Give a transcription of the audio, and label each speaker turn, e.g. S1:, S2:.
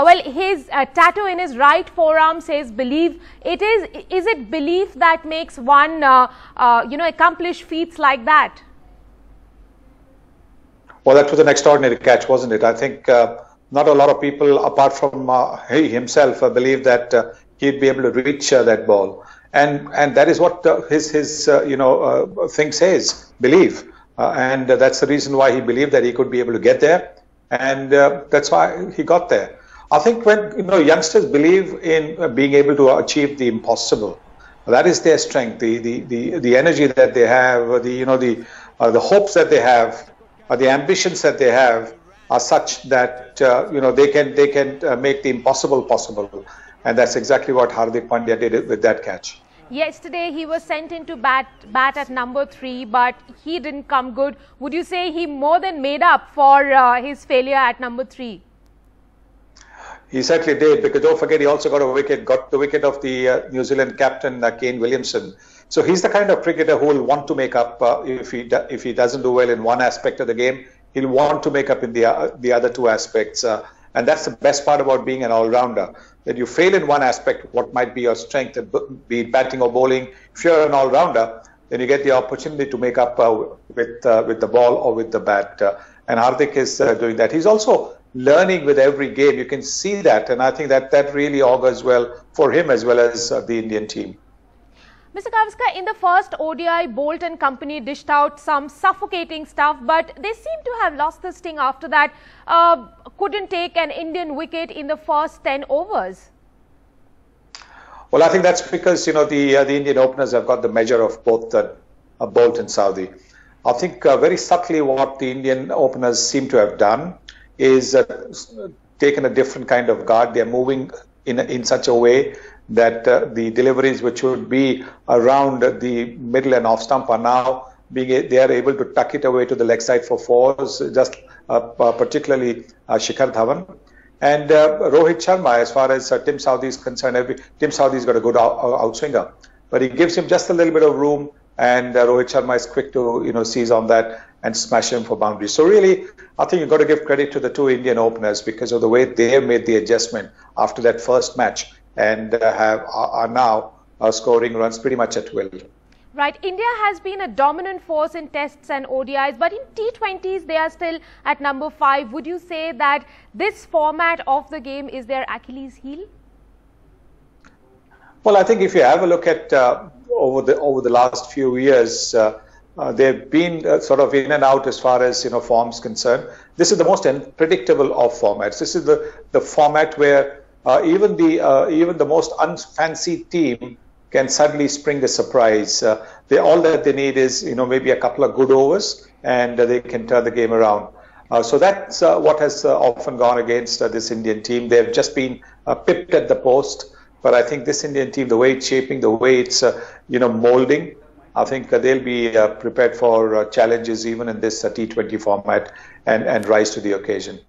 S1: Well, his tattoo in his right forearm says believe. Is it belief that makes one, accomplish feats like that?
S2: Well, that was an extraordinary catch, wasn't it? I think not a lot of people, apart from he himself, believe that he'd be able to reach that ball. And that is what his thing says, believe. And that's the reason why he believed that he could be able to get there. And that's why he got there. I think when youngsters believe in being able to achieve the impossible, that is their strength. The energy that they have, the hopes that they have, the ambitions that they have are such that they can make the impossible possible, and that's exactly what Hardik Pandya did with that catch.
S1: Yesterday he was sent into bat at number 3, but he didn't come good. Would you say he more than made up for his failure at number 3?
S2: He certainly did, because don't forget he also got the wicket of the New Zealand captain Kane Williamson. So he's the kind of cricketer who will want to make up if he doesn't do well in one aspect of the game. He'll want to make up in the other 2 aspects, and that's the best part about being an all-rounder. That you fail in one aspect, what might be your strength, be it batting or bowling. If you're an all-rounder, then you get the opportunity to make up with the ball or with the bat. And Hardik is doing that. He's also learning with every game. You can see that, and I think that really augurs well for him as well as the Indian team.
S1: Mr. Gavaskar, in the first ODI, Bolt and company dished out some suffocating stuff, but they seem to have lost the sting after that. Couldn't take an Indian wicket in the first 10 overs.
S2: Well, I think that's because the Indian openers have got the measure of both Bolt and Saudi. I think very subtly what the Indian openers seem to have done is taken a different kind of guard. They're moving in such a way that the deliveries which would be around the middle and off stump are now they are able to tuck it away to the leg side for 4s, just particularly Shikhar Dhawan. And Rohit Sharma, as far as Tim Southee is concerned, Tim Southee's got a good outswinger, but he gives him just a little bit of room, and Rohit Sharma is quick to seize on that and smash him for boundaries. So really, I think you've got to give credit to the 2 Indian openers because of the way they have made the adjustment after that first match, and are now scoring runs pretty much at will.
S1: Right. India has been a dominant force in tests and ODIs, but in T20s they are still at number 5. Would you say that this format of the game is their Achilles heel?
S2: Well, I think if you have a look at over the last few years, they've been sort of in and out as far as forms concerned. This is the most unpredictable of formats. This is the format where even the most unfancied team can suddenly spring a surprise. All that they need is maybe a couple of good overs, and they can turn the game around. So that's what has often gone against this Indian team. They've just been pipped at the post. But I think this Indian team, the way it's shaping, the way it's molding, I think they'll be prepared for challenges even in this T20 format and rise to the occasion.